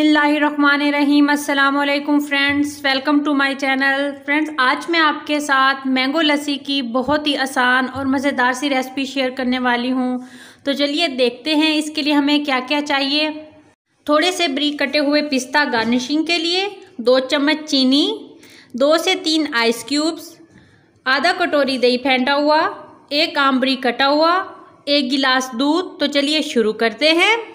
बिस्मिल्लाहिर्रहमानिर्रहीम। अस्सलाम वालेकुम friends, welcome to my channel. Friends, आज मैं आपके साथ मैंगो लस्सी की बहुत ही आसान और मज़ेदार सी रेसिपी शेयर करने वाली हूँ। तो चलिए देखते हैं इसके लिए हमें क्या क्या चाहिए। थोड़े से बारीक कटे हुए पिस्ता गार्निशिंग के लिए, 2 चम्मच चीनी, 2 से 3 आइस क्यूब्स, आधा कटोरी दही फेंटा हुआ, 1 आम बारीक कटा हुआ, 1 गिलास दूध। तो चलिए शुरू करते हैं।